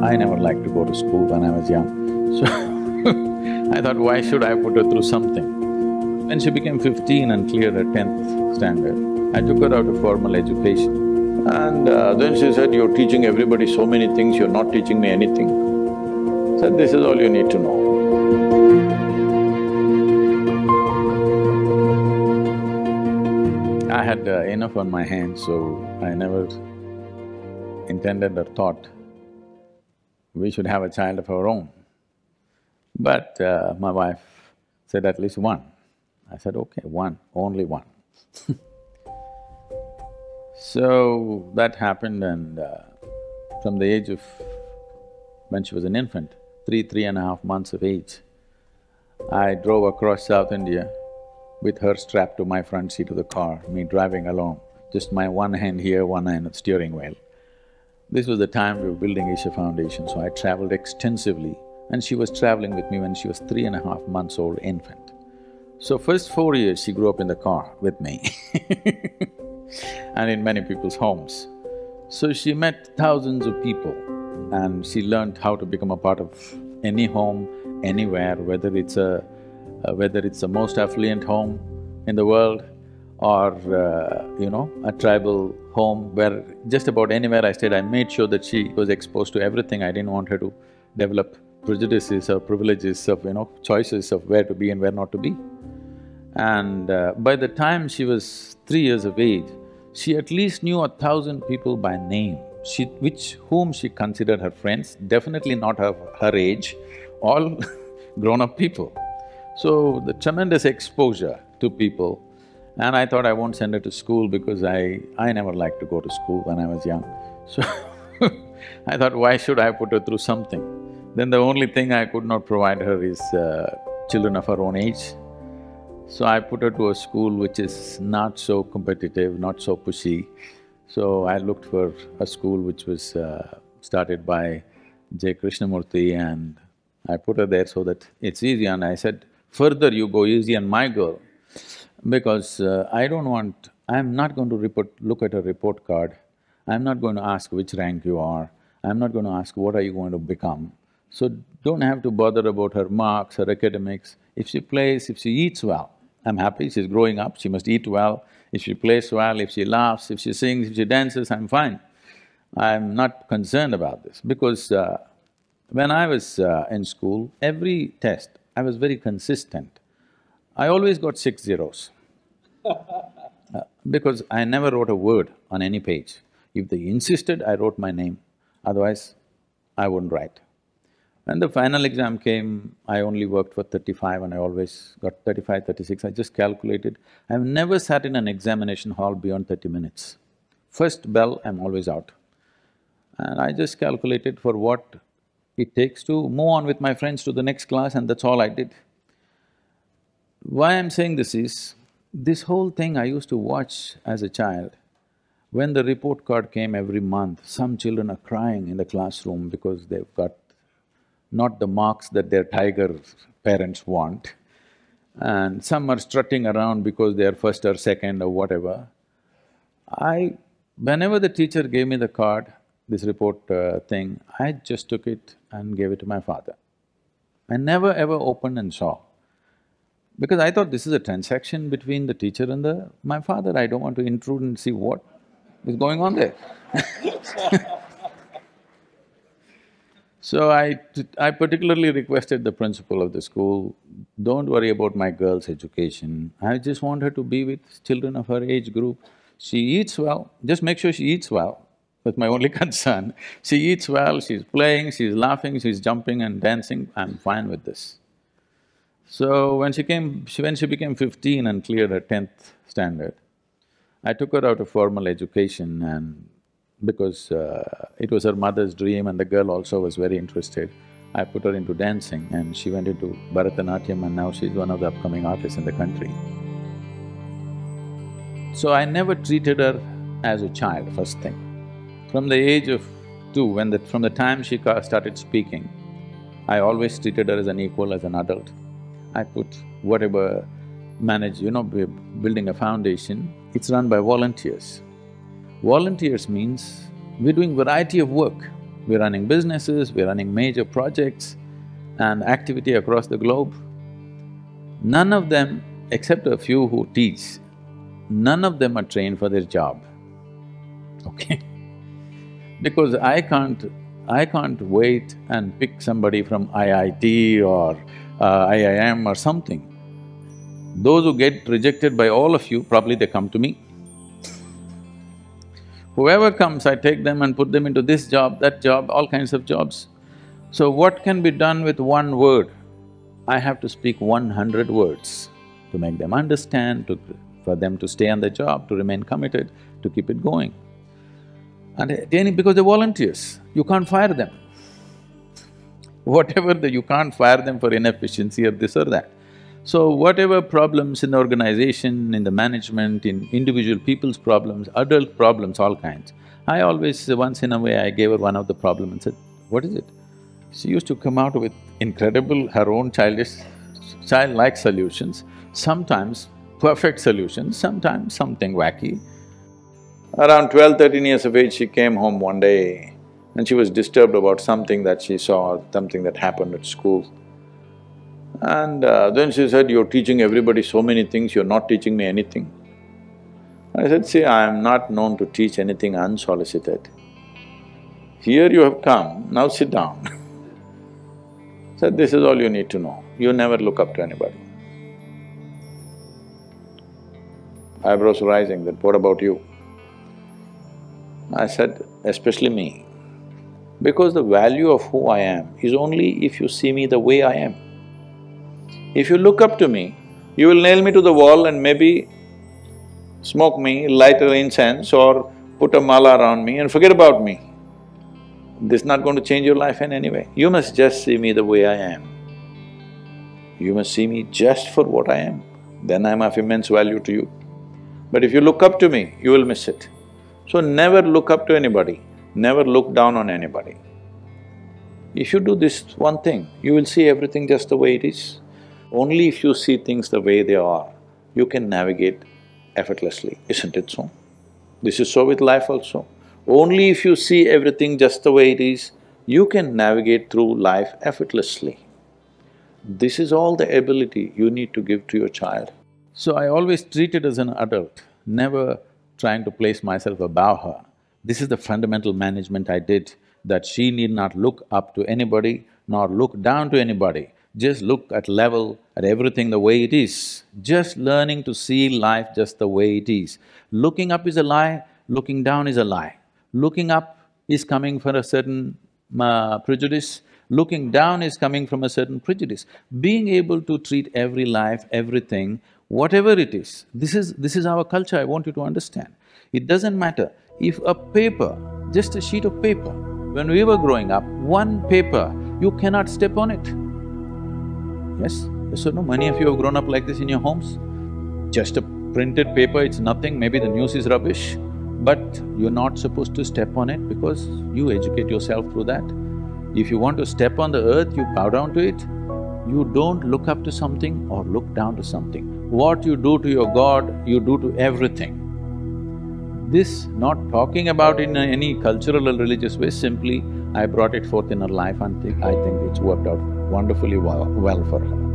I never liked to go to school when I was young, so I thought, why should I put her through something? When she became 15 and cleared her 10th standard, I took her out of formal education. And then she said, "You're teaching everybody so many things, you're not teaching me anything." I said, "This is all you need to know." I had enough on my hands, so I never intended or thought we should have a child of our own. But my wife said at least one. I said, okay, one, only one. So that happened, and from the age of… when she was an infant, 3.5 months of age, I drove across South India with her strapped to my front seat of the car, me driving alone, just my one hand here, one hand at the steering wheel. This was the time we were building Isha Foundation, so I travelled extensively, and she was travelling with me when she was 3.5 months old infant. So first 4 years she grew up in the car with me and in many people's homes. So she met thousands of people and she learned how to become a part of any home, anywhere, whether it's the most affluent home in the world or, a tribal home where just about anywhere I stayed, I made sure that she was exposed to everything. I didn't want her to develop prejudices or privileges of, choices of where to be and where not to be. And by the time she was 3 years of age, she at least knew 1,000 people by name, whom she considered her friends, definitely not her age, all grown-up people. So the tremendous exposure to people, and I thought I won't send her to school because I never liked to go to school when I was young. So I thought, why should I put her through something? Then the only thing I could not provide her is children of her own age. So I put her to a school which is not so competitive, not so pushy. So I looked for a school which was started by J. Krishnamurti, and I put her there so that it's easy. And I said, further you go easy on my girl, because I'm not going to look at her report card. I'm not going to ask which rank you are. I'm not going to ask what are you going to become. So don't have to bother about her marks, her academics. If she plays, if she eats well, I'm happy, she's growing up, she must eat well. If she plays well, if she laughs, if she sings, if she dances, I'm fine. I'm not concerned about this because when I was in school, every test, I was very consistent. I always got 6 zeros because I never wrote a word on any page. If they insisted, I wrote my name, otherwise I wouldn't write. When the final exam came, I only worked for 35 and I always got 35, 36, I just calculated. I've never sat in an examination hall beyond 30 minutes. First bell, I'm always out. And I just calculated for what it takes to move on with my friends to the next class, and that's all I did. Why I'm saying this is, this whole thing I used to watch as a child. When the report card came every month, some children are crying in the classroom because they've got not the marks that their tiger parents want, and some are strutting around because they are first or second or whatever. Whenever the teacher gave me the card, this report thing, I just took it and gave it to my father. I never ever opened and saw, because I thought this is a transaction between the teacher and my father. I don't want to intrude and see what is going on there. So I particularly requested the principal of the school, don't worry about my girl's education, I just want her to be with children of her age group. She eats well, just make sure she eats well, that's my only concern. She eats well, she's playing, she's laughing, she's jumping and dancing, I'm fine with this. So when she became 15 and cleared her 10th standard, I took her out of formal education, and because it was her mother's dream and the girl also was very interested, I put her into dancing and she went into Bharatanatyam, and now she's one of the upcoming artists in the country. So I never treated her as a child, first thing. From the age of 2, from the time she started speaking, I always treated her as an equal, as an adult. I put whatever we're building a foundation, it's run by volunteers. Volunteers means we're doing variety of work. we're running businesses, we're running major projects and activity across the globe. None of them, except a few who teach, none of them are trained for their job, okay? Because I can't wait and pick somebody from IIT or IIM or something. Those who get rejected by all of you, probably they come to me. Whoever comes, I take them and put them into this job, that job, all kinds of jobs. So what can be done with one word? I have to speak 100 words to make them understand, for them to stay on the job, to remain committed, to keep it going. And because they're volunteers, you can't fire them. You can't fire them for inefficiency or this or that. So whatever problems in the organization, in the management, in individual people's problems, adult problems, all kinds, I always, once in a way, I gave her one of the problem and said, what is it? She used to come out with incredible, her own childlike solutions, sometimes perfect solutions, sometimes something wacky. Around 12, 13 years of age, she came home one day and she was disturbed about something that she saw, something that happened at school. And then she said, you're teaching everybody so many things, you're not teaching me anything. I said, see, I am not known to teach anything unsolicited. Here you have come, now sit down. Said, this is all you need to know, you never look up to anybody. Eyebrows rising, that what about you? I said, especially me, because the value of who I am is only if you see me the way I am. If you look up to me, you will nail me to the wall and maybe smoke me, light an incense or put a mala around me and forget about me. This is not going to change your life in any way. You must just see me the way I am. You must see me just for what I am, then I'm of immense value to you. But if you look up to me, you will miss it. So never look up to anybody, never look down on anybody. If you do this one thing, you will see everything just the way it is. Only if you see things the way they are, you can navigate effortlessly, isn't it so? This is so with life also. Only if you see everything just the way it is, you can navigate through life effortlessly. This is all the ability you need to give to your child. So I always treat it as an adult, never trying to place myself above her. This is the fundamental management I did, that she need not look up to anybody nor look down to anybody. Just look at level, at everything the way it is. Just learning to see life just the way it is. Looking up is a lie, looking down is a lie. Looking up is coming from a certain prejudice, looking down is coming from a certain prejudice. Being able to treat every life, everything, whatever it is, this is our culture, I want you to understand. It doesn't matter if a paper, just a sheet of paper, when we were growing up, one paper, you cannot step on it. Yes? So no, many of you have grown up like this in your homes. Just a printed paper, it's nothing, maybe the news is rubbish, but you're not supposed to step on it because you educate yourself through that. If you want to step on the earth, you bow down to it. You don't look up to something or look down to something. What you do to your God, you do to everything. This, not talking about in any cultural or religious way, simply I brought it forth in her life and I think it's worked out wonderfully well for her.